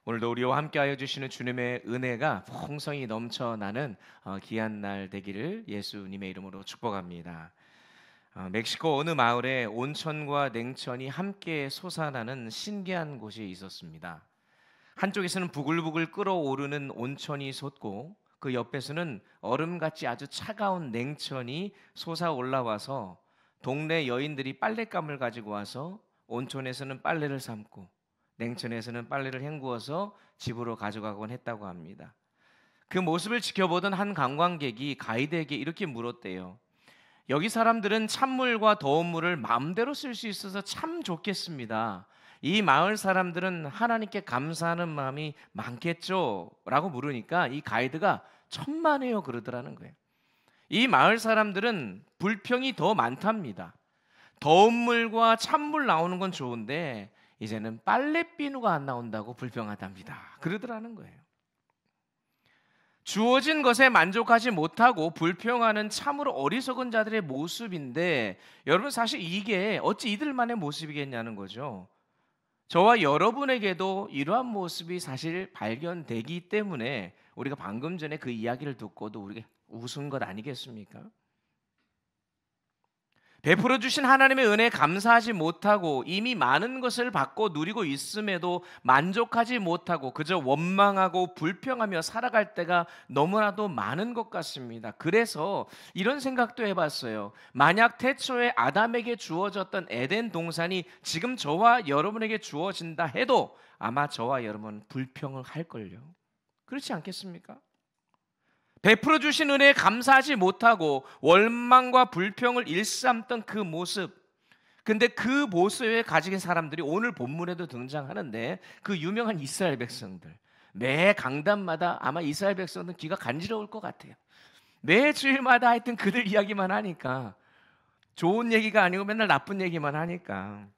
오늘도 우리와 함께하여 주시는 주님의 은혜가 풍성히 넘쳐나는 귀한 날 되기를 예수님의 이름으로 축복합니다. 멕시코 어느 마을에 온천과 냉천이 함께 솟아나는 신기한 곳이 있었습니다. 한쪽에서는 부글부글 끓어오르는 온천이 솟고 그 옆에서는 얼음같이 아주 차가운 냉천이 솟아 올라와서 동네 여인들이 빨랫감을 가지고 와서 온천에서는 빨래를 삶고 냉천에서는 빨래를 헹구어서 집으로 가져가곤 했다고 합니다. 그 모습을 지켜보던 한 관광객이 가이드에게 이렇게 물었대요. 여기 사람들은 찬물과 더운 물을 마음대로 쓸 수 있어서 참 좋겠습니다. 이 마을 사람들은 하나님께 감사하는 마음이 많겠죠? 라고 물으니까 이 가이드가 천만에요 그러더라는 거예요. 이 마을 사람들은 불평이 더 많답니다. 더운 물과 찬물 나오는 건 좋은데 이제는 빨래비누가 안 나온다고 불평하답니다. 그러더라는 거예요. 주어진 것에 만족하지 못하고 불평하는 참으로 어리석은 자들의 모습인데 여러분 사실 이게 어찌 이들만의 모습이겠냐는 거죠. 저와 여러분에게도 이러한 모습이 사실 발견되기 때문에 우리가 방금 전에 그 이야기를 듣고도 우리가 웃은 것 아니겠습니까? 베풀어 주신 하나님의 은혜에 감사하지 못하고 이미 많은 것을 받고 누리고 있음에도 만족하지 못하고 그저 원망하고 불평하며 살아갈 때가 너무나도 많은 것 같습니다. 그래서 이런 생각도 해봤어요. 만약 태초에 아담에게 주어졌던 에덴 동산이 지금 저와 여러분에게 주어진다 해도 아마 저와 여러분은 불평을 할걸요. 그렇지 않겠습니까? 베풀어 주신 은혜에 감사하지 못하고 원망과 불평을 일삼던 그 모습, 근데 그 모습에 가진 사람들이 오늘 본문에도 등장하는데 그 유명한 이스라엘 백성들, 매 강단마다 아마 이스라엘 백성들 귀가 간지러울 것 같아요. 매 주일마다 하여튼 그들 이야기만 하니까, 좋은 얘기가 아니고 맨날 나쁜 얘기만 하니까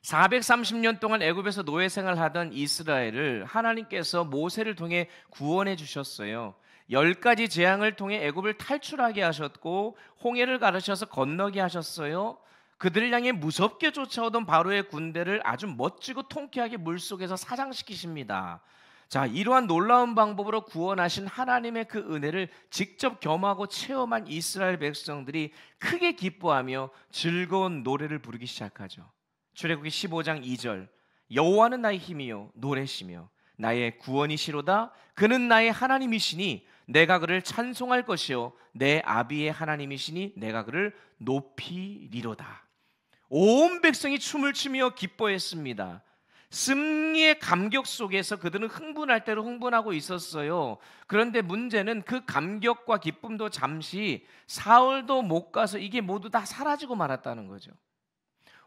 430년 동안 애굽에서 노예 생활하던 이스라엘을 하나님께서 모세를 통해 구원해 주셨어요. 10가지 재앙을 통해 애굽을 탈출하게 하셨고 홍해를 가르셔서 건너게 하셨어요. 그들을 향해 무섭게 쫓아오던 바로의 군대를 아주 멋지고 통쾌하게 물속에서 사장시키십니다. 자, 이러한 놀라운 방법으로 구원하신 하나님의 그 은혜를 직접 겸하고 체험한 이스라엘 백성들이 크게 기뻐하며 즐거운 노래를 부르기 시작하죠. 출애굽기 15장 2절, 여호와는 나의 힘이요 노래시며 나의 구원이시로다. 그는 나의 하나님이시니 내가 그를 찬송할 것이요 내 아비의 하나님이시니 내가 그를 높이리로다. 온 백성이 춤을 추며 기뻐했습니다. 승리의 감격 속에서 그들은 흥분할 대로 흥분하고 있었어요. 그런데 문제는 그 감격과 기쁨도 잠시 사흘도 못 가서 이게 모두 다 사라지고 말았다는 거죠.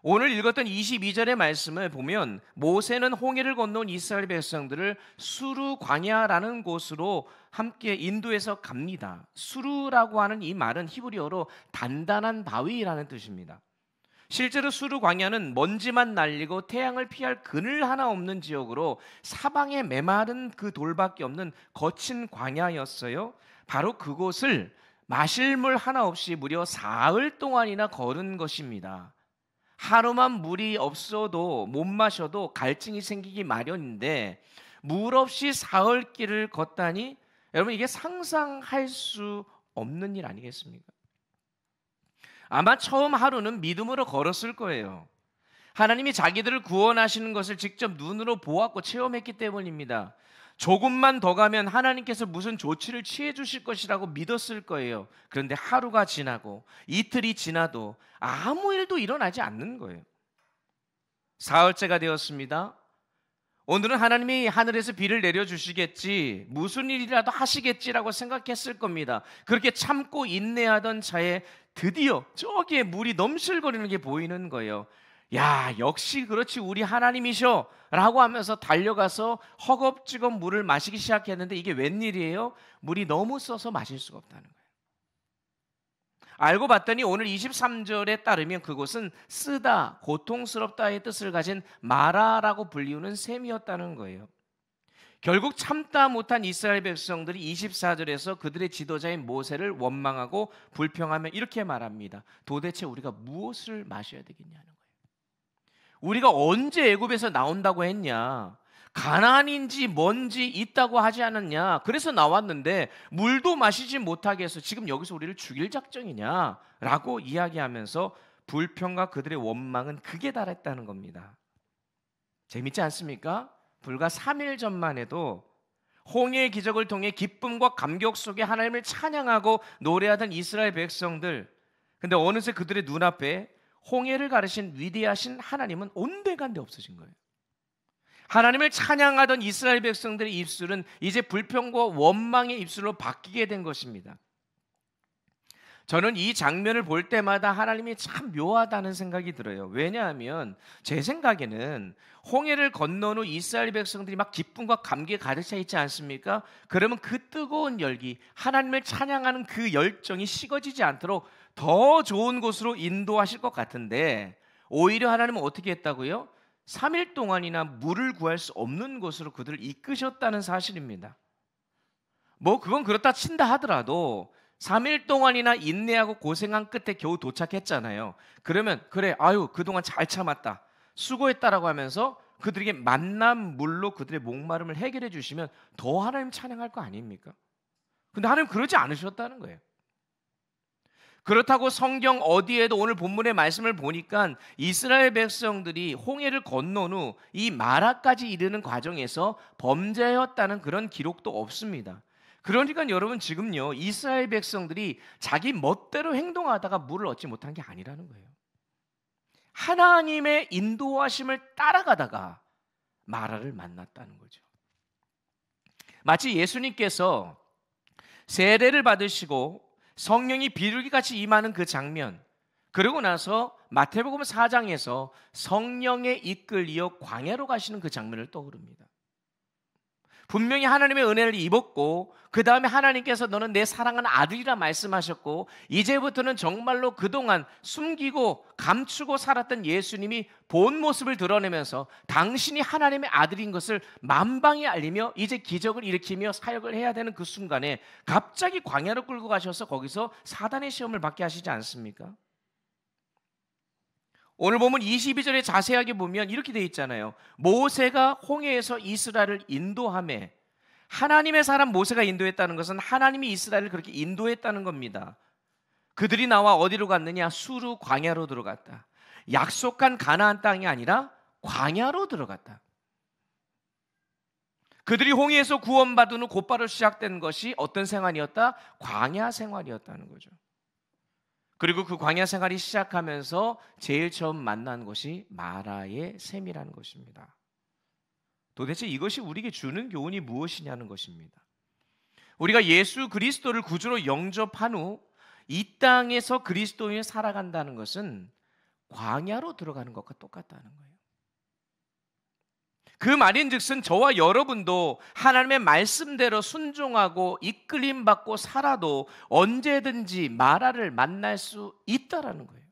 오늘 읽었던 22절의 말씀을 보면 모세는 홍해를 건너온 이스라엘 백성들을 수르 광야라는 곳으로 함께 인도해서 갑니다. 수르라고 하는 이 말은 히브리어로 단단한 바위라는 뜻입니다. 실제로 수르 광야는 먼지만 날리고 태양을 피할 그늘 하나 없는 지역으로 사방에 메마른 그 돌밖에 없는 거친 광야였어요. 바로 그곳을 마실 물 하나 없이 무려 사흘 동안이나 걸은 것입니다. 하루만 물이 없어도 못 마셔도 갈증이 생기기 마련인데 물 없이 사흘 길을 걷다니 여러분 이게 상상할 수 없는 일 아니겠습니까? 아마 처음 하루는 믿음으로 걸었을 거예요. 하나님이 자기들을 구원하시는 것을 직접 눈으로 보았고 체험했기 때문입니다. 조금만 더 가면 하나님께서 무슨 조치를 취해 주실 것이라고 믿었을 거예요. 그런데 하루가 지나고 이틀이 지나도 아무 일도 일어나지 않는 거예요. 사흘째가 되었습니다. 오늘은 하나님이 하늘에서 비를 내려주시겠지, 무슨 일이라도 하시겠지라고 생각했을 겁니다. 그렇게 참고 인내하던 차에 드디어 저기에 물이 넘실거리는 게 보이는 거예요. 야, 역시 그렇지 우리 하나님이셔 라고 하면서 달려가서 허겁지겁 물을 마시기 시작했는데 이게 웬일이에요? 물이 너무 써서 마실 수가 없다는 거예요. 알고 봤더니 오늘 23절에 따르면 그곳은 쓰다, 고통스럽다의 뜻을 가진 마라라고 불리우는 샘이었다는 거예요. 결국 참다 못한 이스라엘 백성들이 24절에서 그들의 지도자인 모세를 원망하고 불평하며 이렇게 말합니다. 도대체 우리가 무엇을 마셔야 되겠냐는 거예요. 우리가 언제 애굽에서 나온다고 했냐? 가난인지 뭔지 있다고 하지 않았냐? 그래서 나왔는데 물도 마시지 못하게 해서 지금 여기서 우리를 죽일 작정이냐? 라고 이야기하면서 불평과 그들의 원망은 극에 달했다는 겁니다. 재밌지 않습니까? 불과 3일 전만 해도 홍해의 기적을 통해 기쁨과 감격 속에 하나님을 찬양하고 노래하던 이스라엘 백성들, 근데 어느새 그들의 눈앞에 홍해를 가르신 위대하신 하나님은 온데간데 없어진 거예요. 하나님을 찬양하던 이스라엘 백성들의 입술은 이제 불평과 원망의 입술로 바뀌게 된 것입니다. 저는 이 장면을 볼 때마다 하나님이 참 묘하다는 생각이 들어요. 왜냐하면 제 생각에는 홍해를 건넌 후 이스라엘 백성들이 막 기쁨과 감기에 가득 차 있지 않습니까? 그러면 그 뜨거운 열기, 하나님을 찬양하는 그 열정이 식어지지 않도록 더 좋은 곳으로 인도하실 것 같은데, 오히려 하나님은 어떻게 했다고요? 3일 동안이나 물을 구할 수 없는 곳으로 그들을 이끄셨다는 사실입니다. 뭐 그건 그렇다 친다 하더라도 3일 동안이나 인내하고 고생한 끝에 겨우 도착했잖아요. 그러면 그래, 아유 그동안 잘 참았다, 수고했다라고 하면서 그들에게 만난 물로 그들의 목마름을 해결해 주시면 더 하나님 찬양할 거 아닙니까? 근데 하나님 그러지 않으셨다는 거예요. 그렇다고 성경 어디에도 오늘 본문의 말씀을 보니까 이스라엘 백성들이 홍해를 건넌 후 이 마라까지 이르는 과정에서 범죄였다는 그런 기록도 없습니다. 그러니까 여러분 지금요, 이스라엘 백성들이 자기 멋대로 행동하다가 물을 얻지 못한 게 아니라는 거예요. 하나님의 인도하심을 따라가다가 마라를 만났다는 거죠. 마치 예수님께서 세례를 받으시고 성령이 비둘기같이 임하는 그 장면, 그러고 나서 마태복음 4장에서 성령에 이끌려 광야로 가시는 그 장면을 떠오릅니다. 분명히 하나님의 은혜를 입었고 그 다음에 하나님께서 너는 내 사랑하는 아들이라 말씀하셨고, 이제부터는 정말로 그동안 숨기고 감추고 살았던 예수님이 본 모습을 드러내면서 당신이 하나님의 아들인 것을 만방에 알리며 이제 기적을 일으키며 사역을 해야 되는 그 순간에 갑자기 광야로 끌고 가셔서 거기서 사단의 시험을 받게 하시지 않습니까? 오늘 보면 22절에 자세하게 보면 이렇게 되어 있잖아요. 모세가 홍해에서 이스라엘을 인도하매, 하나님의 사람 모세가 인도했다는 것은 하나님이 이스라엘을 그렇게 인도했다는 겁니다. 그들이 나와 어디로 갔느냐? 수르 광야로 들어갔다. 약속한 가나안 땅이 아니라 광야로 들어갔다. 그들이 홍해에서 구원받은 후 곧바로 시작된 것이 어떤 생활이었다? 광야 생활이었다는 거죠. 그리고 그 광야 생활이 시작하면서 제일 처음 만난 것이 마라의 샘이라는 것입니다. 도대체 이것이 우리에게 주는 교훈이 무엇이냐는 것입니다. 우리가 예수 그리스도를 구주로 영접한 후 이 땅에서 그리스도인이 살아간다는 것은 광야로 들어가는 것과 똑같다는 거예요. 그 말인즉슨 저와 여러분도 하나님의 말씀대로 순종하고 이끌림 받고 살아도 언제든지 마라를 만날 수 있다라는 거예요.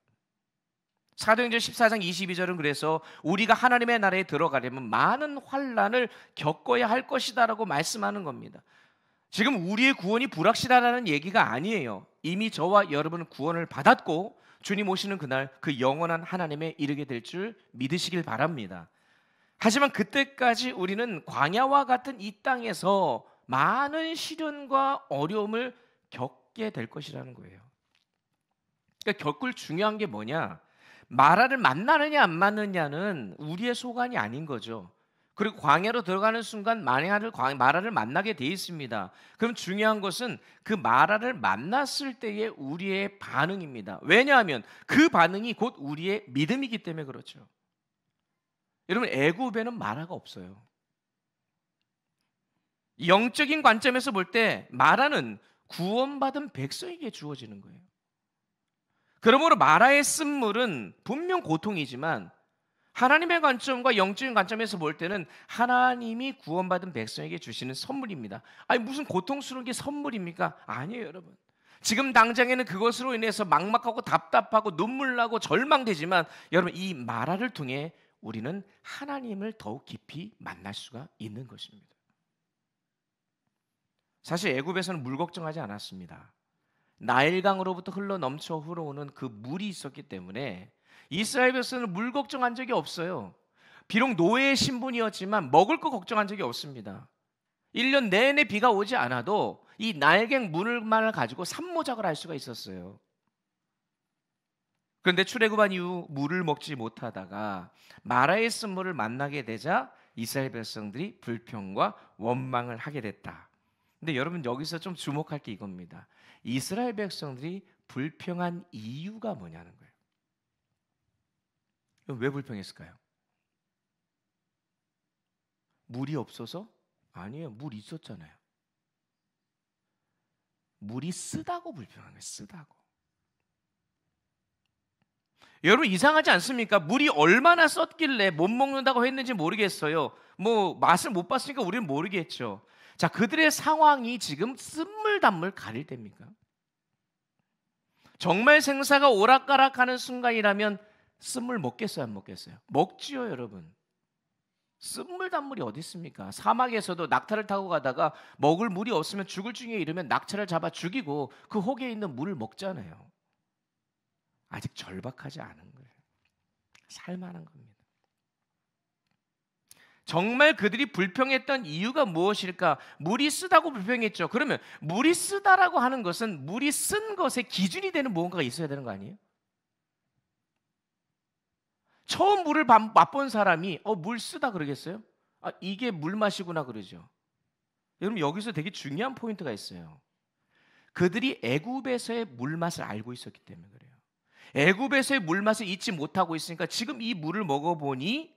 사도행전 14장 22절은 그래서 우리가 하나님의 나라에 들어가려면 많은 환난을 겪어야 할 것이다라고 말씀하는 겁니다. 지금 우리의 구원이 불확실하다는 얘기가 아니에요. 이미 저와 여러분은 구원을 받았고 주님 오시는 그날 그 영원한 하나님에 이르게 될 줄 믿으시길 바랍니다. 하지만 그때까지 우리는 광야와 같은 이 땅에서 많은 시련과 어려움을 겪게 될 것이라는 거예요. 그러니까 겪을 중요한 게 뭐냐? 마라를 만나느냐 안 만나느냐는 우리의 소관이 아닌 거죠. 그리고 광야로 들어가는 순간 마라를 만나게 돼 있습니다. 그럼 중요한 것은 그 마라를 만났을 때의 우리의 반응입니다. 왜냐하면 그 반응이 곧 우리의 믿음이기 때문에 그렇죠. 여러분, 애굽에는 마라가 없어요. 영적인 관점에서 볼 때 마라는 구원받은 백성에게 주어지는 거예요. 그러므로 마라의 쓴물은 분명 고통이지만 하나님의 관점과 영적인 관점에서 볼 때는 하나님이 구원받은 백성에게 주시는 선물입니다. 아니 무슨 고통스러운 게 선물입니까? 아니에요, 여러분. 지금 당장에는 그것으로 인해서 막막하고 답답하고 눈물 나고 절망되지만 여러분, 이 마라를 통해 우리는 하나님을 더욱 깊이 만날 수가 있는 것입니다. 사실 애굽에서는 물 걱정하지 않았습니다. 나일강으로부터 흘러 넘쳐 흘러오는 그 물이 있었기 때문에 이스라엘 백성은 물 걱정한 적이 없어요. 비록 노예의 신분이었지만 먹을 거 걱정한 적이 없습니다. 1년 내내 비가 오지 않아도 이 날갱 물만을 가지고 산모작을 할 수가 있었어요. 그런데 출애굽한 이후 물을 먹지 못하다가 마라의 쓴물을 만나게 되자 이스라엘 백성들이 불평과 원망을 하게 됐다. 근데 여러분 여기서 좀 주목할 게 이겁니다. 이스라엘 백성들이 불평한 이유가 뭐냐는 거예요. 왜 불평했을까요? 물이 없어서? 아니에요. 물 있었잖아요. 물이 쓰다고 불평한 거예요. 쓰다고. 여러분 이상하지 않습니까? 물이 얼마나 썼길래 못 먹는다고 했는지 모르겠어요. 뭐 맛을 못 봤으니까 우리는 모르겠죠. 자, 그들의 상황이 지금 쓴물단물 가릴 때입니까? 정말 생사가 오락가락하는 순간이라면 쓴물 먹겠어요, 안 먹겠어요? 먹지요, 여러분. 쓴물단물이 어디 있습니까? 사막에서도 낙타를 타고 가다가 먹을 물이 없으면 죽을 중에 이르면 낙타를 잡아 죽이고 그 혹에 있는 물을 먹잖아요. 아직 절박하지 않은 거예요. 살만한 겁니다. 정말 그들이 불평했던 이유가 무엇일까? 물이 쓰다고 불평했죠. 그러면 물이 쓰다라고 하는 것은 물이 쓴 것의 기준이 되는 무언가가 있어야 되는 거 아니에요? 처음 물을 맛본 사람이 물 쓰다 그러겠어요? 아, 이게 물 맛이구나 그러죠. 여러분 여기서 되게 중요한 포인트가 있어요. 그들이 애굽에서의 물맛을 알고 있었기 때문에 그래요. 애굽에서의 물맛을 잊지 못하고 있으니까 지금 이 물을 먹어보니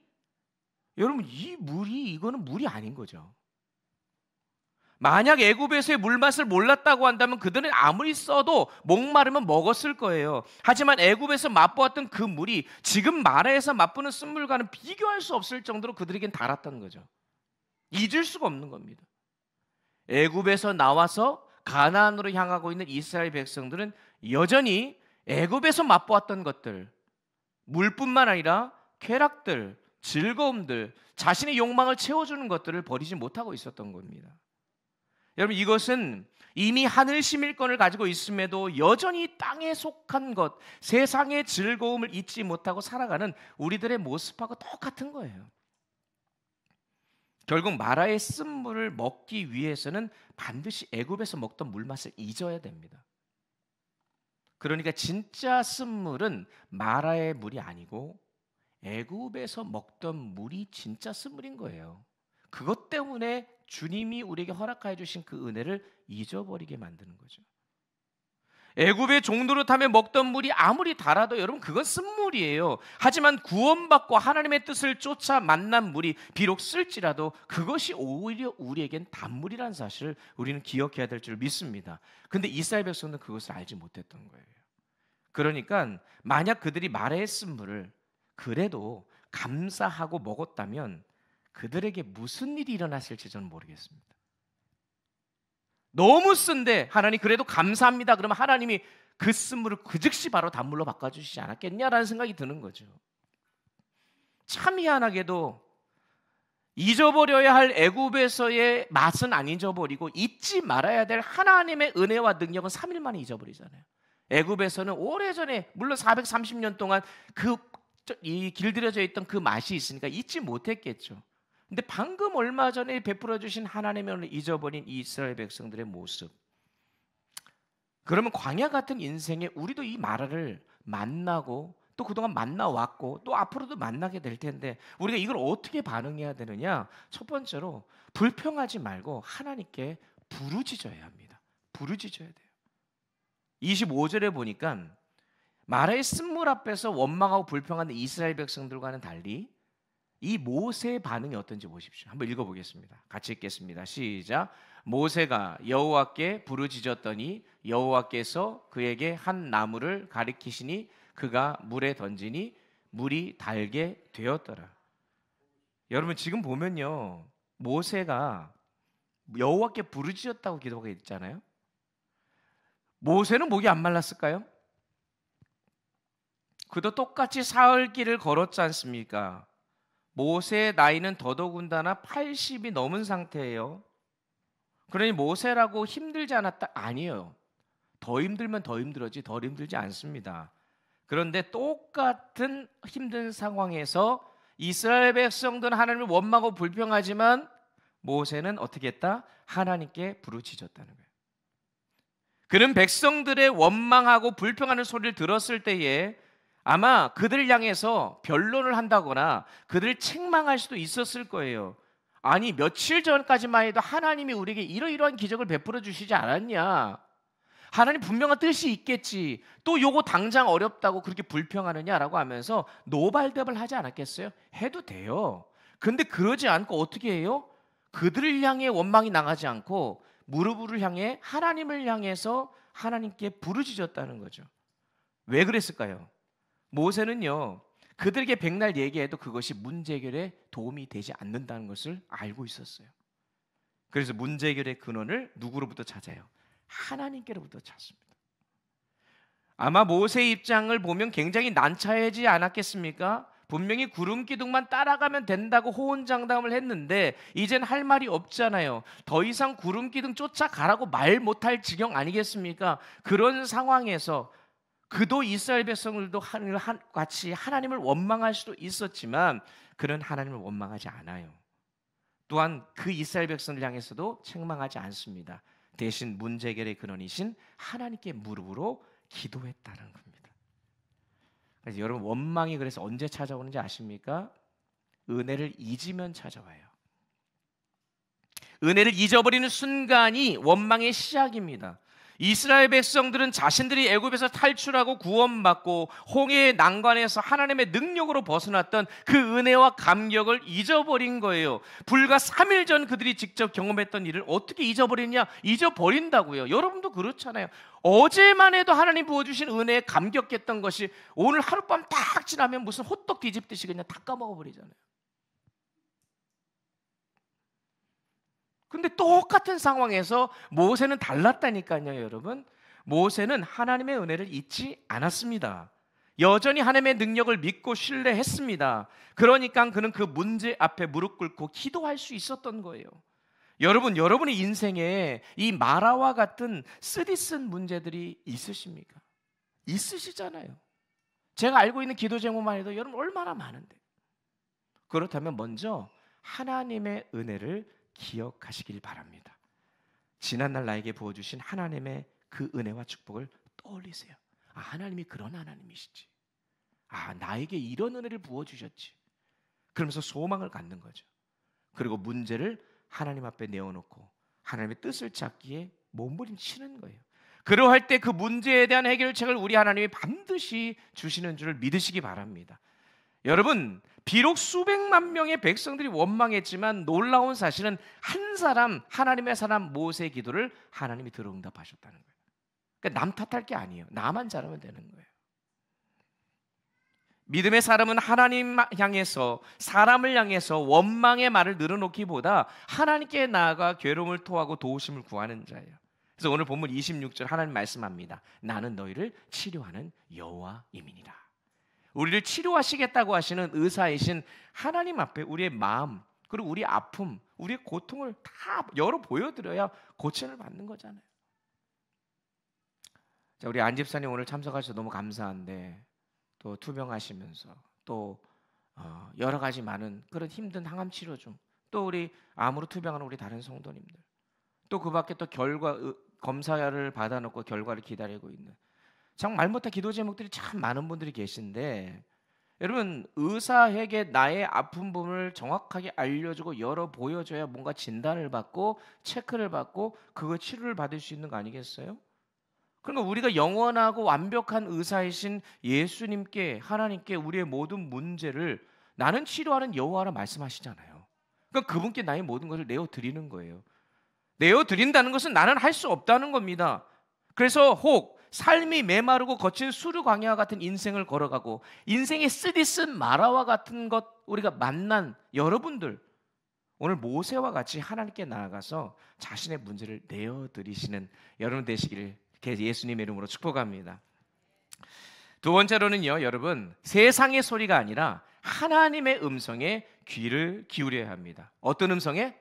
여러분 이거는 물이 아닌 거죠. 만약 애굽에서의 물맛을 몰랐다고 한다면 그들은 아무리 써도 목마르면 먹었을 거예요. 하지만 애굽에서 맛보았던 그 물이 지금 마라에서 맛보는 쓴물과는 비교할 수 없을 정도로 그들에겐 달았다는 거죠. 잊을 수가 없는 겁니다. 애굽에서 나와서 가나안으로 향하고 있는 이스라엘 백성들은 여전히 애굽에서 맛보았던 것들, 물뿐만 아니라 쾌락들, 즐거움들, 자신의 욕망을 채워주는 것들을 버리지 못하고 있었던 겁니다. 여러분 이것은 이미 하늘 시민권을 가지고 있음에도 여전히 땅에 속한 것, 세상의 즐거움을 잊지 못하고 살아가는 우리들의 모습하고 똑같은 거예요. 결국 마라의 쓴물을 먹기 위해서는 반드시 애굽에서 먹던 물맛을 잊어야 됩니다. 그러니까 진짜 쓴물은 마라의 물이 아니고 애굽에서 먹던 물이 진짜 쓴물인 거예요. 그것 때문에 주님이 우리에게 허락하여 주신 그 은혜를 잊어버리게 만드는 거죠. 애굽의 종노릇하며 먹던 물이 아무리 달아도 여러분 그건 쓴물이에요. 하지만 구원받고 하나님의 뜻을 쫓아 만난 물이 비록 쓸지라도 그것이 오히려 우리에겐 단물이라는 사실을 우리는 기억해야 될 줄 믿습니다. 근데 이스라엘 백성은 그것을 알지 못했던 거예요. 그러니까 만약 그들이 마라의 쓴물을 그래도 감사하고 먹었다면 그들에게 무슨 일이 일어났을지 저는 모르겠습니다. 너무 쓴데 하나님 그래도 감사합니다. 그러면 하나님이 그 쓴물을 그 즉시 바로 단물로 바꿔주시지 않았겠냐라는 생각이 드는 거죠. 참 희한하게도 잊어버려야 할 애굽에서의 맛은 안 잊어버리고 잊지 말아야 될 하나님의 은혜와 능력은 3일 만에 잊어버리잖아요. 애굽에서는 오래전에 물론 430년 동안 이 길들여져 있던 그 맛이 있으니까 잊지 못했겠죠. 근데 방금 얼마 전에 베풀어 주신 하나님의 은혜를 잊어버린 이스라엘 백성들의 모습. 그러면 광야 같은 인생에 우리도 이 마라를 만나고 또 그동안 만나왔고 또 앞으로도 만나게 될 텐데 우리가 이걸 어떻게 반응해야 되느냐? 첫 번째로 불평하지 말고 하나님께 부르짖어야 합니다. 부르짖어야 돼요. 25절에 보니까 마라의 쓴물 앞에서 원망하고 불평하는 이스라엘 백성들과는 달리 이 모세의 반응이 어떤지 보십시오. 한번 읽어보겠습니다. 같이 읽겠습니다. 시작. 모세가 여호와께 부르짖었더니 여호와께서 그에게 한 나무를 가리키시니 그가 물에 던지니 물이 달게 되었더라. 여러분 지금 보면요, 모세가 여호와께 부르짖었다고 기도하고 있잖아요. 모세는 목이 안 말랐을까요? 그도 똑같이 사흘 길을 걸었지 않습니까? 모세의 나이는 더더군다나 80이 넘은 상태예요. 그러니 모세라고 힘들지 않았다? 아니에요. 더 힘들면 더 힘들었지 덜 힘들지 않습니다. 그런데 똑같은 힘든 상황에서 이스라엘 백성들은 하나님을 원망하고 불평하지만 모세는 어떻게 했다? 하나님께 부르짖었다는 거예요. 그는 백성들의 원망하고 불평하는 소리를 들었을 때에 아마 그들을 향해서 변론을 한다거나 그들을 책망할 수도 있었을 거예요. 아니, 며칠 전까지만 해도 하나님이 우리에게 이러이러한 기적을 베풀어 주시지 않았냐? 하나님 분명한 뜻이 있겠지. 또 요거 당장 어렵다고 그렇게 불평하느냐라고 하면서 노발대발 하지 않았겠어요? 해도 돼요. 근데 그러지 않고 어떻게 해요? 그들을 향해 원망이 나가지 않고 무릎을 향해 하나님을 향해서 하나님께 부르짖었다는 거죠. 왜 그랬을까요? 모세는요, 그들에게 백날 얘기해도 그것이 문제 해결에 도움이 되지 않는다는 것을 알고 있었어요. 그래서 문제 해결의 근원을 누구로부터 찾아요? 하나님께로부터 찾습니다. 아마 모세의 입장을 보면 굉장히 난처하지 않았겠습니까? 분명히 구름 기둥만 따라가면 된다고 호언장담을 했는데 이젠 할 말이 없잖아요. 더 이상 구름 기둥 쫓아가라고 말 못할 지경 아니겠습니까? 그런 상황에서 그도 이스라엘 백성들도 같이 하나님을 원망할 수도 있었지만 그는 하나님을 원망하지 않아요. 또한 그 이스라엘 백성을 향해서도 책망하지 않습니다. 대신 문제 해결의 근원이신 하나님께 무릎으로 기도했다는 겁니다. 그래서 여러분, 원망이 그래서 언제 찾아오는지 아십니까? 은혜를 잊으면 찾아와요. 은혜를 잊어버리는 순간이 원망의 시작입니다. 이스라엘 백성들은 자신들이 애굽에서 탈출하고 구원받고 홍해의 난관에서 하나님의 능력으로 벗어났던 그 은혜와 감격을 잊어버린 거예요. 불과 3일 전 그들이 직접 경험했던 일을 어떻게 잊어버리냐? 잊어버린다고요. 여러분도 그렇잖아요. 어제만 해도 하나님 부어주신 은혜에 감격했던 것이 오늘 하룻밤 딱 지나면 무슨 호떡 뒤집듯이 그냥 다 까먹어버리잖아요. 근데 똑같은 상황에서 모세는 달랐다니까요, 여러분. 모세는 하나님의 은혜를 잊지 않았습니다. 여전히 하나님의 능력을 믿고 신뢰했습니다. 그러니까 그는 그 문제 앞에 무릎 꿇고 기도할 수 있었던 거예요. 여러분, 여러분의 인생에 이 마라와 같은 쓰디쓴 문제들이 있으십니까? 있으시잖아요. 제가 알고 있는 기도 제목만 해도 여러분 얼마나 많은데. 그렇다면 먼저 하나님의 은혜를 기억하시길 바랍니다. 지난날 나에게 부어주신 하나님의 그 은혜와 축복을 떠올리세요. 아, 하나님이 그런 하나님이시지. 아, 나에게 이런 은혜를 부어주셨지. 그러면서 소망을 갖는 거죠. 그리고 문제를 하나님 앞에 내어놓고 하나님의 뜻을 찾기에 몸부림치는 거예요. 그러할 때 그 문제에 대한 해결책을 우리 하나님이 반드시 주시는 줄을 믿으시기 바랍니다. 여러분, 비록 수백만 명의 백성들이 원망했지만 놀라운 사실은 한 사람, 하나님의 사람 모세의 기도를 하나님이 들어 응답하셨다는 거예요. 그러니까 남 탓할 게 아니에요. 나만 잘하면 되는 거예요. 믿음의 사람은 하나님 향해서, 사람을 향해서 원망의 말을 늘어놓기보다 하나님께 나아가 괴로움을 토하고 도우심을 구하는 자예요. 그래서 오늘 본문 26절 하나님 말씀합니다. 나는 너희를 치료하는 여호와임이니라. 우리를 치료하시겠다고 하시는 의사이신 하나님 앞에 우리의 마음, 그리고 우리 아픔, 우리의 고통을 다 열어 보여드려야 고침을 받는 거잖아요. 자, 우리 안 집사님 오늘 참석하셔서 너무 감사한데 또 투병하시면서 또 여러 가지 많은 그런 힘든 항암 치료 중 또 우리 암으로 투병하는 우리 다른 성도님들 또 그 밖에 또 검사를 받아놓고 결과를 기다리고 있는 참 말 못할 기도 제목들이 참 많은 분들이 계신데 여러분, 의사에게 나의 아픈 부분을 정확하게 알려주고 열어 보여줘야 뭔가 진단을 받고 체크를 받고 그거 치료를 받을 수 있는 거 아니겠어요? 그러니까 우리가 영원하고 완벽한 의사이신 예수님께, 하나님께 우리의 모든 문제를 나는 치료하는 여호와라 말씀하시잖아요. 그러니까 그분께 나의 모든 것을 내어드리는 거예요. 내어드린다는 것은 나는 할 수 없다는 겁니다. 그래서 혹 삶이 메마르고 거친 수르 광야와 같은 인생을 걸어가고 인생의 쓰디쓴 마라와 같은 것 우리가 만난 여러분들, 오늘 모세와 같이 하나님께 나아가서 자신의 문제를 내어드리시는 여러분 되시기를 예수님의 이름으로 축복합니다. 두 번째로는요, 여러분, 세상의 소리가 아니라 하나님의 음성에 귀를 기울여야 합니다. 어떤 음성에?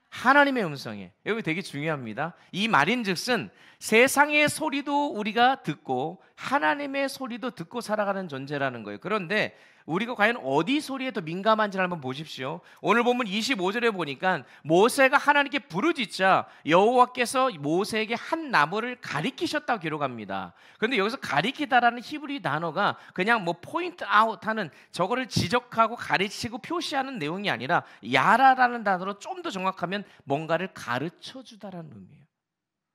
하나님의 음성에. 여기 되게 중요합니다. 이 말인즉슨 세상의 소리도 우리가 듣고 하나님의 소리도 듣고 살아가는 존재라는 거예요. 그런데 우리가 과연 어디 소리에 더 민감한지를 한번 보십시오. 오늘 본문 25절에 보니까 모세가 하나님께 부르짖자 여호와께서 모세에게 한 나무를 가리키셨다고 기록합니다. 그런데 여기서 가리키다라는 히브리 단어가 그냥 뭐 포인트 아웃하는, 저거를 지적하고 가르치고 표시하는 내용이 아니라 야라라는 단어로 좀 더 정확하면 뭔가를 가르쳐 주다라는 의미예요.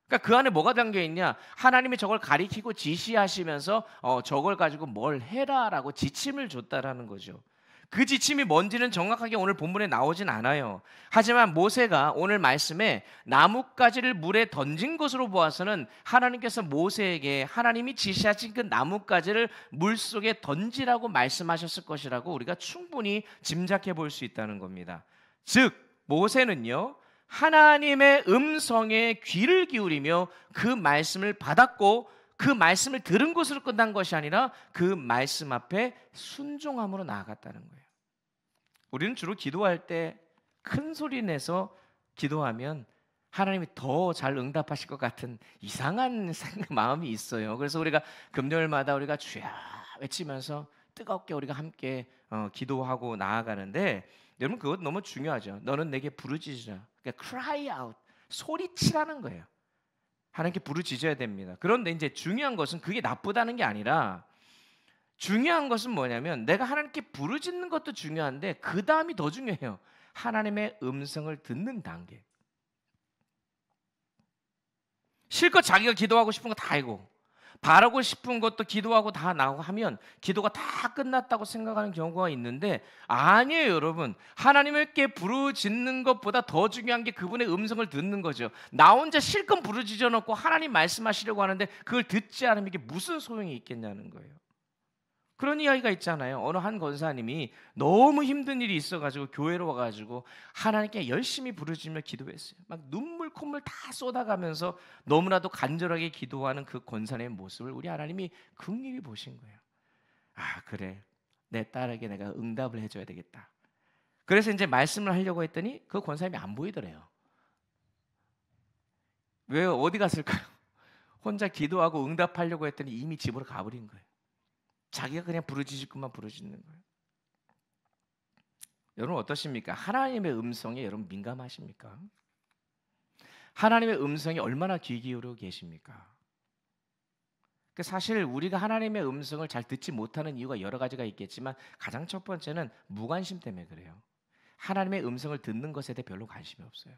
그러니까 그 안에 뭐가 담겨 있냐? 하나님이 저걸 가리키고 지시하시면서 저걸 가지고 뭘 해라라고 지침을 줬다라는 거죠. 그 지침이 뭔지는 정확하게 오늘 본문에 나오진 않아요. 하지만 모세가 오늘 말씀에 나뭇가지를 물에 던진 것으로 보아서는 하나님께서 모세에게 하나님이 지시하신 그 나뭇가지를 물속에 던지라고 말씀하셨을 것이라고 우리가 충분히 짐작해 볼 수 있다는 겁니다. 즉 모세는요, 하나님의 음성에 귀를 기울이며 그 말씀을 받았고 그 말씀을 들은 것으로 끝난 것이 아니라 그 말씀 앞에 순종함으로 나아갔다는 거예요. 우리는 주로 기도할 때 큰 소리 내서 기도하면 하나님이 더 잘 응답하실 것 같은 이상한 마음이 있어요. 그래서 우리가 금요일마다 우리가 주야 외치면서 뜨겁게 우리가 함께 기도하고 나아가는데, 여러분 그것 너무 중요하죠. 너는 내게 부르짖으라. 그러니까 cry out, 소리치라는 거예요. 하나님께 부르짖어야 됩니다. 그런데 이제 중요한 것은 그게 나쁘다는 게 아니라, 중요한 것은 뭐냐면 내가 하나님께 부르짖는 것도 중요한데 그 다음이 더 중요해요. 하나님의 음성을 듣는 단계. 실컷 자기가 기도하고 싶은 거 다 하고 바라고 싶은 것도 기도하고 다 나오고 하면 기도가 다 끝났다고 생각하는 경우가 있는데, 아니에요 여러분. 하나님께 부르짖는 것보다 더 중요한 게 그분의 음성을 듣는 거죠. 나 혼자 실컷 부르짖어 놓고 하나님 말씀하시려고 하는데 그걸 듣지 않으면 이게 무슨 소용이 있겠냐는 거예요. 그런 이야기가 있잖아요. 어느 한 권사님이 너무 힘든 일이 있어가지고 교회로 와가지고 하나님께 열심히 부르짖며 기도했어요. 막 눈물 콧물 다 쏟아가면서 너무나도 간절하게 기도하는 그 권사님의 모습을 우리 하나님이 긍휼히 보신 거예요. 아 그래, 내 딸에게 내가 응답을 해줘야 되겠다. 그래서 이제 말씀을 하려고 했더니 그 권사님이 안 보이더래요. 왜, 어디 갔을까요? 혼자 기도하고 응답하려고 했더니 이미 집으로 가버린 거예요. 자기가 그냥 부르짖을 것만 부르짖는 거예요. 여러분 어떠십니까? 하나님의 음성에 여러분 민감하십니까? 하나님의 음성에 얼마나 귀 기울여 계십니까? 사실 우리가 하나님의 음성을 잘 듣지 못하는 이유가 여러 가지가 있겠지만 가장 첫 번째는 무관심 때문에 그래요. 하나님의 음성을 듣는 것에 대해 별로 관심이 없어요.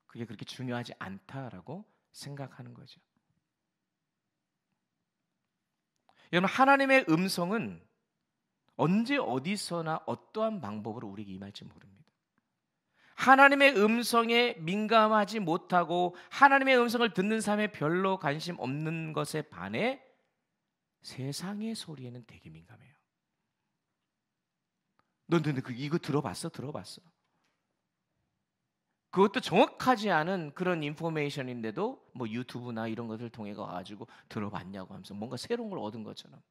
그게 그렇게 중요하지 않다라고 생각하는 거죠. 여러분 하나님의 음성은 언제 어디서나 어떠한 방법으로 우리에게 임할지 모릅니다. 하나님의 음성에 민감하지 못하고 하나님의 음성을 듣는 삶에 별로 관심 없는 것에 반해 세상의 소리에는 되게 민감해요. 너 이거 들어봤어? 그것도 정확하지 않은 그런 인포메이션인데도 뭐 유튜브나 이런 것을 통해 가지고 들어봤냐고 하면서 뭔가 새로운 걸 얻은 것처럼.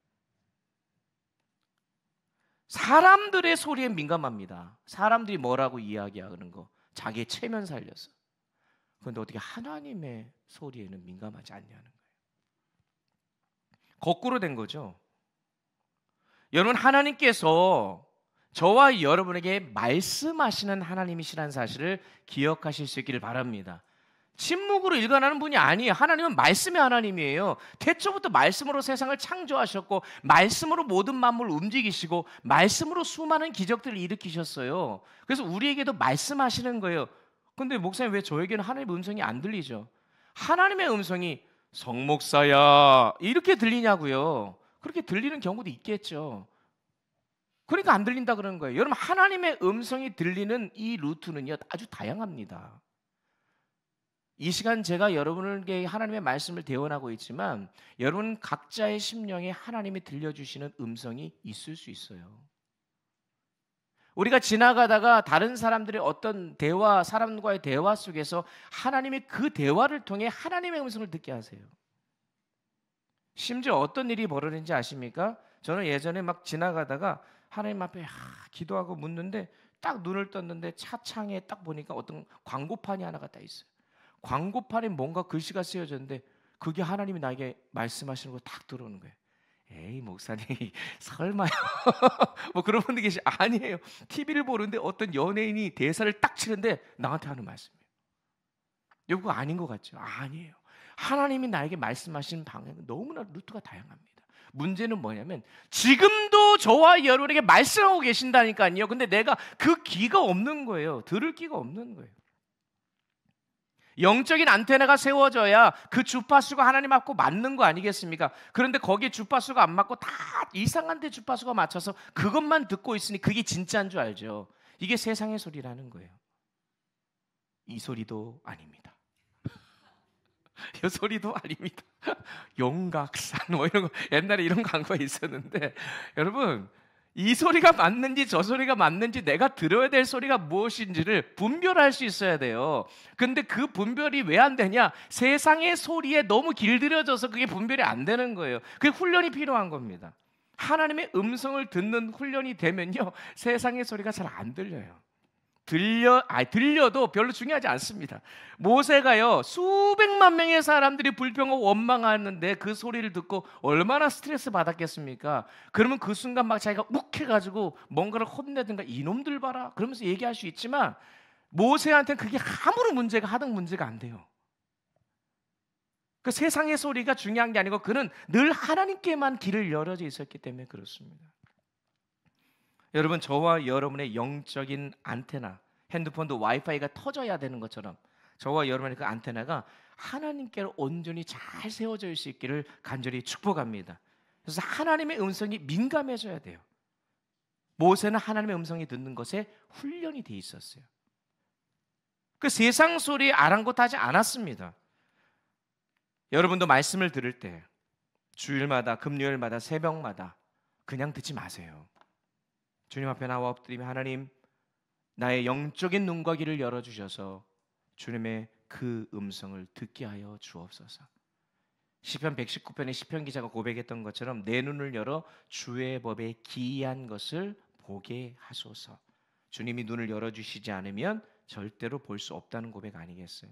사람들의 소리에 민감합니다. 사람들이 뭐라고 이야기하는 거 자기의 체면 살려서. 그런데 어떻게 하나님의 소리에는 민감하지 않냐는 거예요. 거꾸로 된 거죠. 여러분 하나님께서 저와 여러분에게 말씀하시는 하나님이시라는 사실을 기억하실 수 있기를 바랍니다. 침묵으로 일관하는 분이 아니에요. 하나님은 말씀의 하나님이에요. 태초부터 말씀으로 세상을 창조하셨고 말씀으로 모든 만물을 움직이시고 말씀으로 수많은 기적들을 일으키셨어요. 그래서 우리에게도 말씀하시는 거예요. 근데 목사님 왜 저에게는 하나님의 음성이 안 들리죠? 하나님의 음성이 성목사야 이렇게 들리냐고요. 그렇게 들리는 경우도 있겠죠. 그러니까 안 들린다 그러는 거예요. 여러분 하나님의 음성이 들리는 이 루트는요 아주 다양합니다. 이 시간 제가 여러분에게 하나님의 말씀을 대원하고 있지만 여러분 각자의 심령에 하나님이 들려주시는 음성이 있을 수 있어요. 우리가 지나가다가 다른 사람들의 어떤 대화, 사람과의 대화 속에서 하나님이 그 대화를 통해 하나님의 음성을 듣게 하세요. 심지어 어떤 일이 벌어지는지 아십니까? 저는 예전에 막 지나가다가 하나님 앞에 기도하고 묻는데 딱 눈을 떴는데 차창에 딱 보니까 어떤 광고판이 하나가 딱 있어요. 광고판에 뭔가 글씨가 쓰여졌는데 그게 하나님이 나에게 말씀하시는 거 딱 들어오는 거예요. 에이 목사님 설마요. 뭐 그런 분들 계시. 아니에요. TV를 보는데 어떤 연예인이 대사를 딱 치는데 나한테 하는 말씀이에요. 이거 아닌 것 같죠? 아니에요. 하나님이 나에게 말씀하시는 방향은 너무나 루트가 다양합니다. 문제는 뭐냐면 지금도 저와 여러분에게 말씀하고 계신다니까요. 근데 내가 그 귀가 없는 거예요. 들을 귀가 없는 거예요. 영적인 안테나가 세워져야 그 주파수가 하나님 앞고 맞는 거 아니겠습니까? 그런데 거기에 주파수가 안 맞고 다 이상한 데 주파수가 맞춰서 그것만 듣고 있으니 그게 진짜인 줄 알죠. 이게 세상의 소리라는 거예요. 이 소리도 아닙니다. 이 소리도 아닙니다. 용각산 뭐 이런 거 옛날에 이런 광고가 있었는데 여러분 이 소리가 맞는지 저 소리가 맞는지 내가 들어야 될 소리가 무엇인지를 분별할 수 있어야 돼요. 근데 그 분별이 왜 안 되냐? 세상의 소리에 너무 길들여져서 그게 분별이 안 되는 거예요. 그게 훈련이 필요한 겁니다. 하나님의 음성을 듣는 훈련이 되면요 세상의 소리가 잘 안 들려요. 들려도 별로 중요하지 않습니다. 모세가요 수백만 명의 사람들이 불평하고 원망하는데 그 소리를 듣고 얼마나 스트레스 받았겠습니까? 그러면 그 순간 막 자기가 욱해가지고 뭔가를 혼내든가 이놈들 봐라 그러면서 얘기할 수 있지만 모세한테는 그게 아무런 하등 문제가 안 돼요. 그 세상의 소리가 중요한 게 아니고 그는 늘 하나님께만 길을 열어져 있었기 때문에 그렇습니다. 여러분 저와 여러분의 영적인 안테나, 핸드폰도 와이파이가 터져야 되는 것처럼 저와 여러분의 그 안테나가 하나님께로 온전히 잘 세워져 있을 수 있기를 간절히 축복합니다. 그래서 하나님의 음성이 민감해져야 돼요. 모세는 하나님의 음성이 듣는 것에 훈련이 돼 있었어요. 그 세상 소리에 아랑곳하지 않았습니다. 여러분도 말씀을 들을 때 주일마다 금요일마다 새벽마다 그냥 듣지 마세요. 주님 앞에 나와 엎드리며 하나님 나의 영적인 눈과 귀를 열어주셔서 주님의 그 음성을 듣게 하여 주옵소서. 시편 119편의 시편 기자가 고백했던 것처럼 내 눈을 열어 주의 법에 기이한 것을 보게 하소서. 주님이 눈을 열어주시지 않으면 절대로 볼 수 없다는 고백 아니겠어요?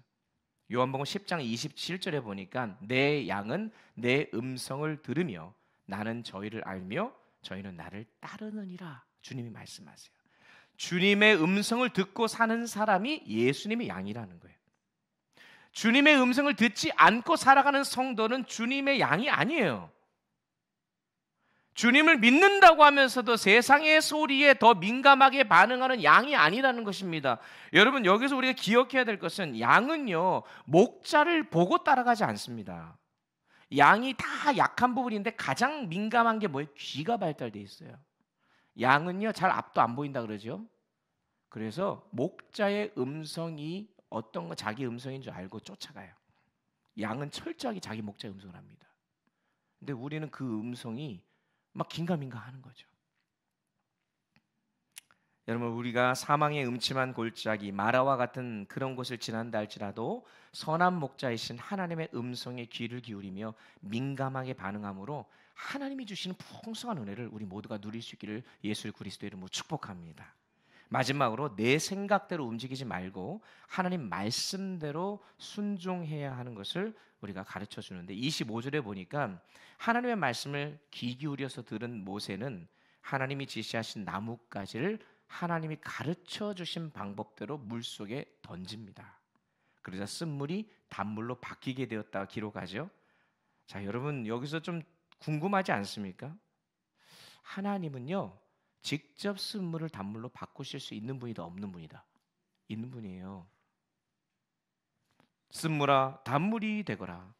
요한복음 10장 27절에 보니까 내 양은 내 음성을 들으며 나는 저희를 알며 저희는 나를 따르느니라 주님이 말씀하세요. 주님의 음성을 듣고 사는 사람이 예수님의 양이라는 거예요. 주님의 음성을 듣지 않고 살아가는 성도는 주님의 양이 아니에요. 주님을 믿는다고 하면서도 세상의 소리에 더 민감하게 반응하는 양이 아니라는 것입니다. 여러분 여기서 우리가 기억해야 될 것은 양은요 목자를 보고 따라가지 않습니다. 양이 다 약한 부분인데 가장 민감한 게 뭐예요? 귀가 발달되어 있어요. 양은요 잘 앞도 안 보인다 그러죠. 그래서 목자의 음성이 어떤 거 자기 음성인 줄 알고 쫓아가요. 양은 철저하게 자기 목자의 음성을 합니다. 근데 우리는 그 음성이 막 긴가민가 하는 거죠. 여러분 우리가 사망의 음침한 골짜기 마라와 같은 그런 곳을 지난다 할지라도 선한 목자이신 하나님의 음성에 귀를 기울이며 민감하게 반응함으로 하나님이 주시는 풍성한 은혜를 우리 모두가 누릴 수 있기를 예수 그리스도의 이름으로 축복합니다. 마지막으로 내 생각대로 움직이지 말고 하나님 말씀대로 순종해야 하는 것을 우리가 가르쳐 주는데 25절에 보니까 하나님의 말씀을 귀 기울여서 들은 모세는 하나님이 지시하신 나뭇가지를 하나님이 가르쳐 주신 방법대로 물속에 던집니다. 그러자 쓴물이 단물로 바뀌게 되었다고 기록하죠. 자, 여러분 여기서 좀 궁금하지 않습니까? 하나님은요 직접 쓴물을 단물로 바꾸실 수 있는 분이다 없는 분이다? 있는 분이에요. 쓴물아 단물이 되거라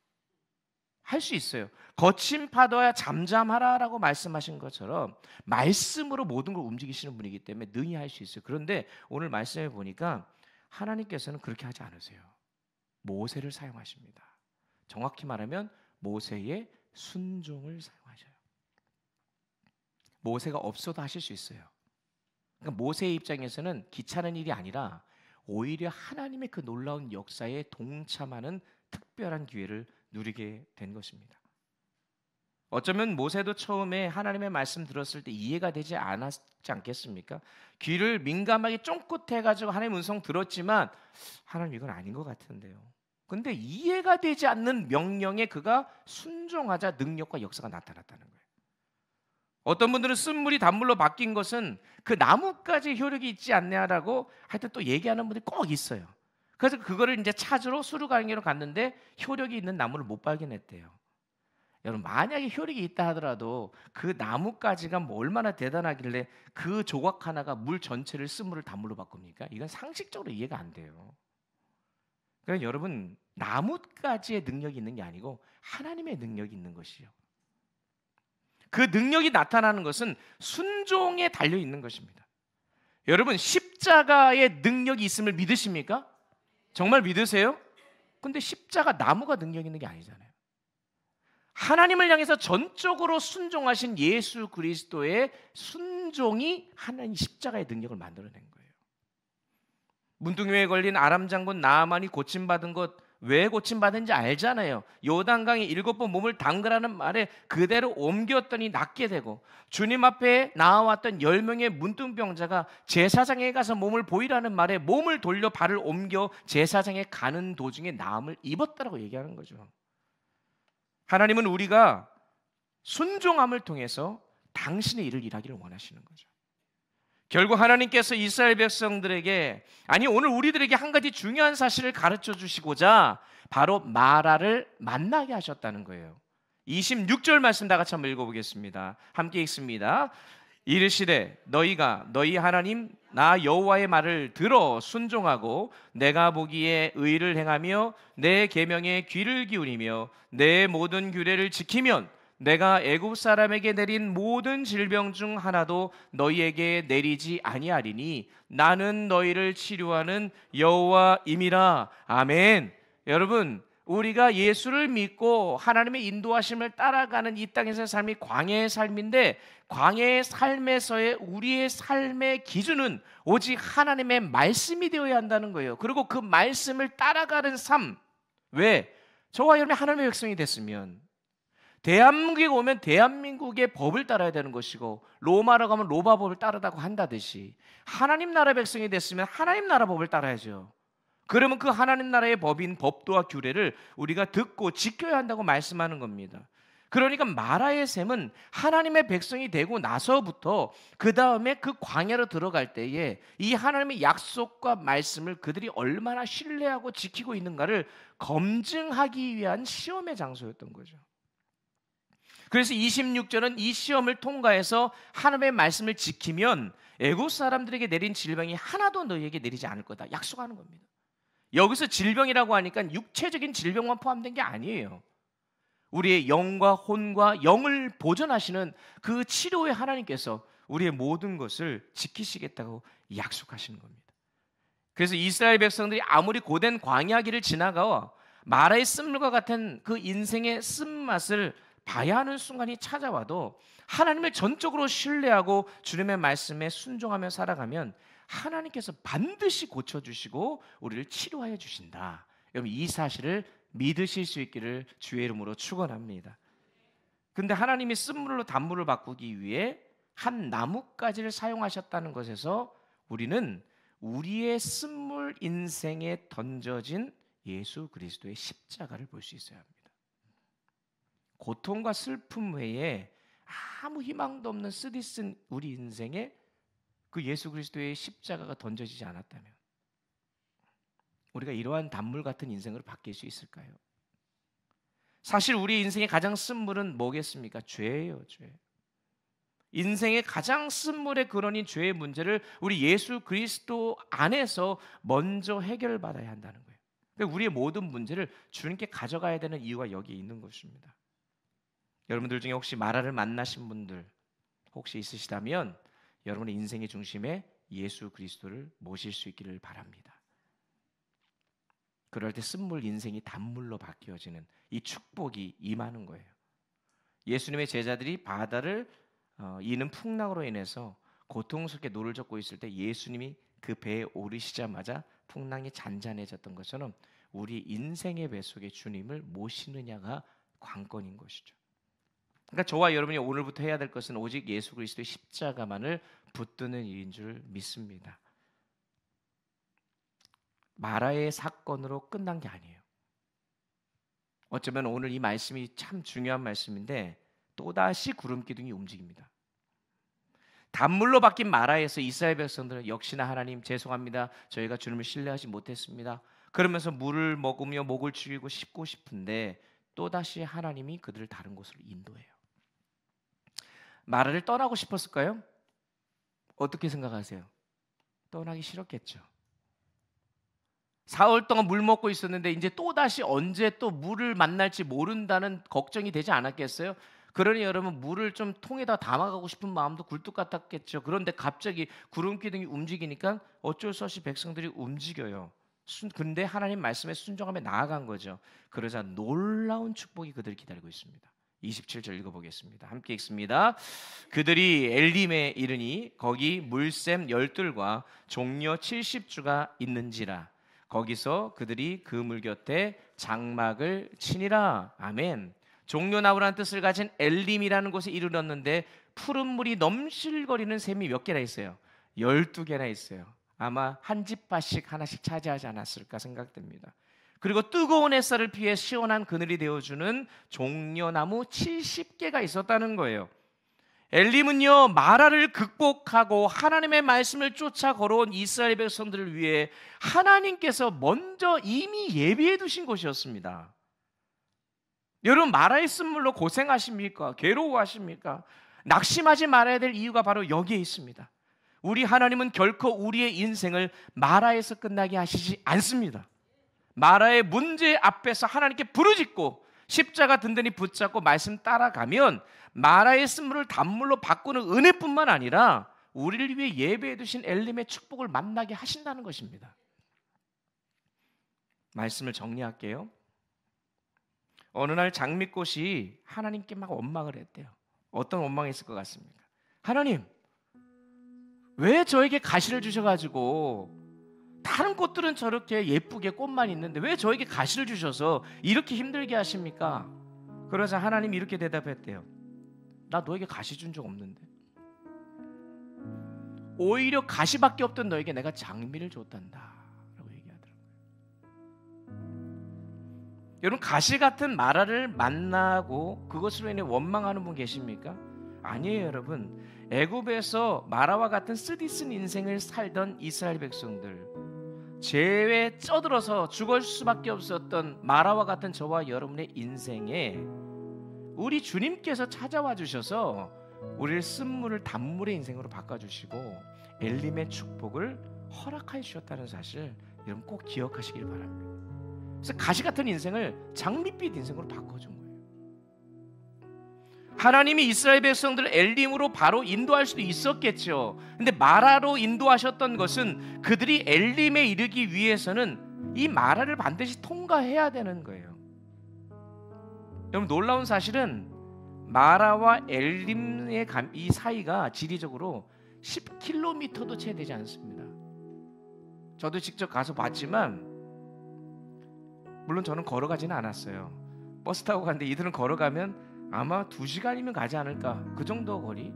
할 수 있어요. 거친 파도야 잠잠하라라고 말씀하신 것처럼 말씀으로 모든 걸 움직이시는 분이기 때문에 능히 할 수 있어요. 그런데 오늘 말씀해 보니까 하나님께서는 그렇게 하지 않으세요. 모세를 사용하십니다. 정확히 말하면 모세의 순종을 사용하셔요. 모세가 없어도 하실 수 있어요. 그러니까 모세의 입장에서는 귀찮은 일이 아니라 오히려 하나님의 그 놀라운 역사에 동참하는 특별한 기회를 누리게 된 것입니다. 어쩌면 모세도 처음에 하나님의 말씀 들었을 때 이해가 되지 않았지 않겠습니까? 귀를 민감하게 쫑긋해가지고 하나님의 음성 들었지만 하나님 이건 아닌 것 같은데요. 근데 이해가 되지 않는 명령에 그가 순종하자 능력과 역사가 나타났다는 거예요. 어떤 분들은 쓴물이 단물로 바뀐 것은 그 나뭇가지 효력이 있지 않냐라고 하여튼 또 얘기하는 분들이 꼭 있어요. 그래서 그거를 이제 찾으러 수르강으로 갔는데 효력이 있는 나무를 못 발견했대요. 여러분, 만약에 효력이 있다 하더라도 그 나뭇가지가 뭐 얼마나 대단하길래 그 조각 하나가 물 전체를 쓴물을 단물로 바꿉니까? 이건 상식적으로 이해가 안 돼요. 그러니까 여러분, 나뭇가지의 능력이 있는 게 아니고 하나님의 능력이 있는 것이요. 그 능력이 나타나는 것은 순종에 달려 있는 것입니다. 여러분, 십자가의 능력이 있음을 믿으십니까? 정말 믿으세요? 근데 십자가 나무가 능력 있는 게 아니잖아요. 하나님을 향해서 전적으로 순종하신 예수 그리스도의 순종이 하나님 십자가의 능력을 만들어낸 거예요. 문둥이에 걸린 아람 장군 나아만이 고침받은 것, 왜 고침받은지 알잖아요. 요단강에 7번 몸을 담그라는 말에 그대로 옮겼더니 낫게 되고, 주님 앞에 나와왔던 10명의 문둥병자가 제사장에 가서 몸을 보이라는 말에 몸을 돌려 발을 옮겨 제사장에 가는 도중에 나음을 입었다라고 얘기하는 거죠. 하나님은 우리가 순종함을 통해서 당신의 일을 일하기를 원하시는 거죠. 결국 하나님께서 이스라엘 백성들에게, 아니 오늘 우리들에게 한 가지 중요한 사실을 가르쳐 주시고자 바로 마라를 만나게 하셨다는 거예요. 26절 말씀 다 같이 한번 읽어보겠습니다. 함께 읽습니다. 이르시되 너희가 너희 하나님 나 여호와의 말을 들어 순종하고 내가 보기에 의를 행하며 내 계명에 귀를 기울이며 내 모든 규례를 지키면 내가 애굽 사람에게 내린 모든 질병 중 하나도 너희에게 내리지 아니하리니 나는 너희를 치료하는 여호와임이라. 아멘. 여러분, 우리가 예수를 믿고 하나님의 인도하심을 따라가는 이 땅에서의 삶이 광야의 삶인데, 광야의 삶에서의 우리의 삶의 기준은 오직 하나님의 말씀이 되어야 한다는 거예요. 그리고 그 말씀을 따라가는 삶. 왜? 저와 여러분이 하나님의 백성이 됐으면 대한민국에 오면 대한민국의 법을 따라야 되는 것이고, 로마로 가면 로마 법을 따르다고 한다듯이 하나님 나라 백성이 됐으면 하나님 나라 법을 따라야죠. 그러면 그 하나님 나라의 법인 법도와 규례를 우리가 듣고 지켜야 한다고 말씀하는 겁니다. 그러니까 마라의 셈은 하나님의 백성이 되고 나서부터 그 다음에 그 광야로 들어갈 때에 이 하나님의 약속과 말씀을 그들이 얼마나 신뢰하고 지키고 있는가를 검증하기 위한 시험의 장소였던 거죠. 그래서 26절은 이 시험을 통과해서 하나님의 말씀을 지키면 애굽 사람들에게 내린 질병이 하나도 너희에게 내리지 않을 거다 약속하는 겁니다. 여기서 질병이라고 하니까 육체적인 질병만 포함된 게 아니에요. 우리의 영과 혼과 영을 보존하시는 그 치료의 하나님께서 우리의 모든 것을 지키시겠다고 약속하시는 겁니다. 그래서 이스라엘 백성들이 아무리 고된 광야길을 지나가 마라의 쓴물과 같은 그 인생의 쓴맛을 봐야 하는 순간이 찾아와도 하나님을 전적으로 신뢰하고 주님의 말씀에 순종하며 살아가면 하나님께서 반드시 고쳐주시고 우리를 치료하여 주신다. 여러분, 이 사실을 믿으실 수 있기를 주의 이름으로 축원합니다. 근데 하나님이 쓴물로 단물을 바꾸기 위해 한 나뭇가지를 사용하셨다는 것에서 우리는 우리의 쓴물 인생에 던져진 예수 그리스도의 십자가를 볼 수 있어야 합니다. 고통과 슬픔 외에 아무 희망도 없는 쓰디쓴 우리 인생에 그 예수 그리스도의 십자가가 던져지지 않았다면 우리가 이러한 단물 같은 인생으로 바뀔 수 있을까요? 사실 우리 인생의 가장 쓴물은 뭐겠습니까? 죄예요, 죄. 인생의 가장 쓴물의 근원인 죄의 문제를 우리 예수 그리스도 안에서 먼저 해결받아야 한다는 거예요. 그러니까 우리의 모든 문제를 주님께 가져가야 되는 이유가 여기에 있는 것입니다. 여러분들 중에 혹시 마라를 만나신 분들 혹시 있으시다면 여러분의 인생의 중심에 예수 그리스도를 모실 수 있기를 바랍니다. 그럴 때 쓴물 인생이 단물로 바뀌어지는 이 축복이 임하는 거예요. 예수님의 제자들이 바다를 이는 풍랑으로 인해서 고통스럽게 노를 젓고 있을 때 예수님이 그 배에 오르시자마자 풍랑이 잔잔해졌던 것처럼 우리 인생의 배 속에 주님을 모시느냐가 관건인 것이죠. 그러니까 저와 여러분이 오늘부터 해야 될 것은 오직 예수 그리스도의 십자가만을 붙드는 일인 줄 믿습니다. 마라의 사건으로 끝난 게 아니에요. 어쩌면 오늘 이 말씀이 참 중요한 말씀인데 또다시 구름 기둥이 움직입니다. 단물로 바뀐 마라에서 이스라엘 백성들은 역시나 하나님 죄송합니다. 저희가 주님을 신뢰하지 못했습니다. 그러면서 물을 먹으며 목을 죽이고 씹고 싶은데 또다시 하나님이 그들을 다른 곳으로 인도해요. 마라를 떠나고 싶었을까요? 어떻게 생각하세요? 떠나기 싫었겠죠. 4월 동안 물 먹고 있었는데 이제 또다시 언제 또 물을 만날지 모른다는 걱정이 되지 않았겠어요? 그러니 여러분 물을 좀 통에다 담아가고 싶은 마음도 굴뚝 같았겠죠. 그런데 갑자기 구름 기둥이 움직이니까 어쩔 수 없이 백성들이 움직여요. 근데 하나님 말씀에 순종하며 나아간 거죠. 그러자 놀라운 축복이 그들을 기다리고 있습니다. 27절 읽어보겠습니다. 함께 읽습니다. 그들이 엘림에 이르니 거기 물샘 12과 종려 70주가 있는지라. 거기서 그들이 그 물 곁에 장막을 치니라. 아멘. 종려나무라는 뜻을 가진 엘림이라는 곳에 이르렀는데 푸른 물이 넘실거리는 샘이 몇 개나 있어요? 12개나 있어요. 아마 한 집밭씩 하나씩 차지하지 않았을까 생각됩니다. 그리고 뜨거운 햇살을 피해 시원한 그늘이 되어주는 종려나무 70개가 있었다는 거예요. 엘림은요, 마라를 극복하고 하나님의 말씀을 쫓아 걸어온 이스라엘 백성들을 위해 하나님께서 먼저 이미 예비해 두신 곳이었습니다. 여러분, 마라의 쓴물로 고생하십니까? 괴로워하십니까? 낙심하지 말아야 될 이유가 바로 여기에 있습니다. 우리 하나님은 결코 우리의 인생을 마라에서 끝나게 하시지 않습니다. 마라의 문제 앞에서 하나님께 부르짖고 십자가 든든히 붙잡고 말씀 따라가면 마라의 쓴물을 단물로 바꾸는 은혜뿐만 아니라 우리를 위해 예배해 두신 엘림의 축복을 만나게 하신다는 것입니다. 말씀을 정리할게요. 어느 날 장미꽃이 하나님께 막 원망을 했대요. 어떤 원망이 있을 것 같습니까? 하나님, 왜 저에게 가시를 주셔가지고 다른 꽃들은 저렇게 예쁘게 꽃만 있는데 왜 저에게 가시를 주셔서 이렇게 힘들게 하십니까? 그러자 하나님이 이렇게 대답했대요. 나 너에게 가시 준 적 없는데. 오히려 가시밖에 없던 너에게 내가 장미를 줬단다 라고 얘기하더라고요. 여러분, 가시 같은 마라를 만나고 그것으로 인해 원망하는 분 계십니까? 아니에요. 여러분, 애굽에서 마라와 같은 쓰디쓴 인생을 살던 이스라엘 백성들, 죄에 쩌들어서 죽을 수밖에 없었던 마라와 같은 저와 여러분의 인생에 우리 주님께서 찾아와 주셔서 우리를 쓴물을 단물의 인생으로 바꿔주시고 엘림의 축복을 허락해 주셨다는 사실 여러분 꼭 기억하시길 바랍니다. 그래서 가시 같은 인생을 장밋빛 인생으로 바꿔준 거예요. 하나님이 이스라엘 백성들을 엘림으로 바로 인도할 수도 있었겠죠. 근데 마라로 인도하셨던 것은 그들이 엘림에 이르기 위해서는 이 마라를 반드시 통과해야 되는 거예요. 여러분, 놀라운 사실은 마라와 엘림의 이 사이가 지리적으로 10km도 채 되지 않습니다. 저도 직접 가서 봤지만 물론 저는 걸어가지는 않았어요. 버스 타고 갔는데 이들은 걸어가면 아마 2시간이면 가지 않을까, 그 정도 거리.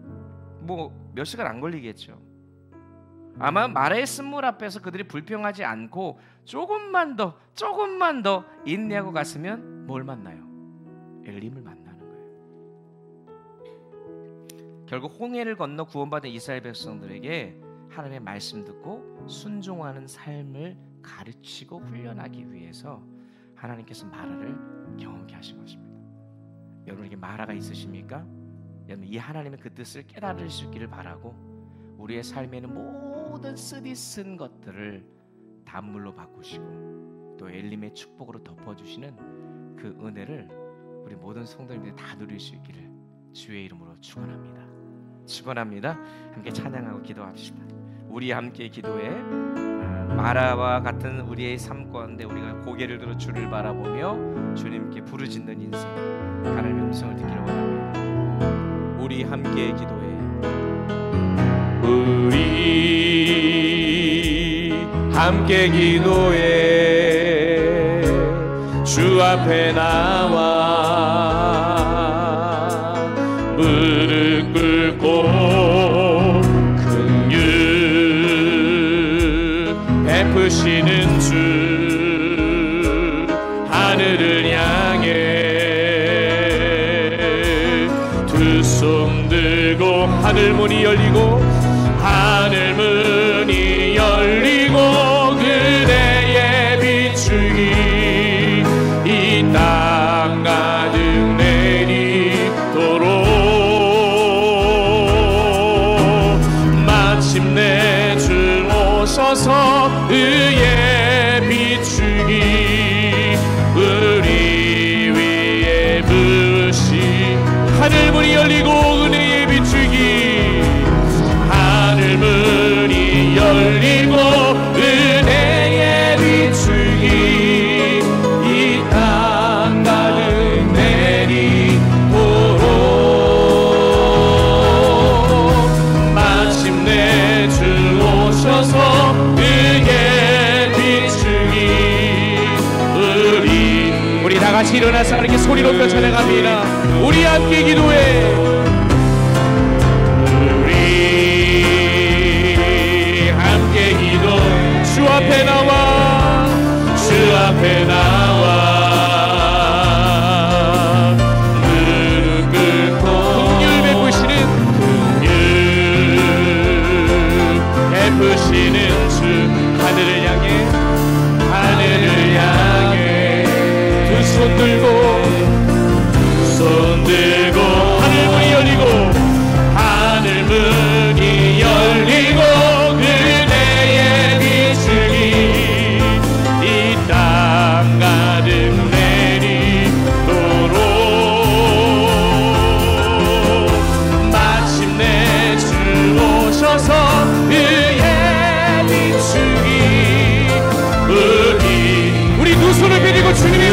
뭐 몇 시간 안 걸리겠죠. 아마 마라의 쓴물 앞에서 그들이 불평하지 않고 조금만 더 인내하고 갔으면 뭘 만나요? 엘림을 만나는 거예요. 결국 홍해를 건너 구원받은 이스라엘 백성들에게 하나님의 말씀 듣고 순종하는 삶을 가르치고 훈련하기 위해서 하나님께서 마라를 경험케 하신 것입니다. 여러분에게 마라가 있으십니까? 여러분, 이 하나님의 그 뜻을 깨달을 수 있기를 바라고 우리의 삶에는 모든 쓰디쓴 것들을 단물로 바꾸시고 또 엘림의 축복으로 덮어주시는 그 은혜를 우리 모든 성도님들이 다 누릴 수 있기를 주의 이름으로 축원합니다. 함께 찬양하고 기도합시다. 우리 함께 기도해. 마라와 같은 우리의 삶 가운데 우리가 고개를 들어 주를 바라보며 주님께 부르짖는 인생, 하나님의 음성을 듣기를 원합니다. 우리 함께 기도해. 우리 함께 기도해. 주 앞에 나와 무릎 꿇고 베푸시는 주 하늘을 향해 하늘 문이 열리고 하늘 문이 열리고 그대의 비추기 이 땅 가득 내리도록 마침내 주 오셔서 의의 비추기 우리 위에 부으시 하늘 문이 열리고 은혜의 비추기 하늘 문이 열리고 은혜의 비추기 이 땅 가득 내리도록 마침내 주 오셔서 의의 비추기 우리 다 같이 일어나서 하나님께 소리 높여 찬양합니다. 우리 함께 기도해. 우리 함께 기도 주 앞에 나와 주 앞에 나와 무릎 꿇고 긍휼 베푸시는 주 하늘을 향해 두 손 들고 하늘 문이 열리고 하늘 문이 열리고 그대의 비추기 이 땅 가득 내리도록 마침내 주 오셔서 의의 비추기 우리 두 손을 빌리고 주님의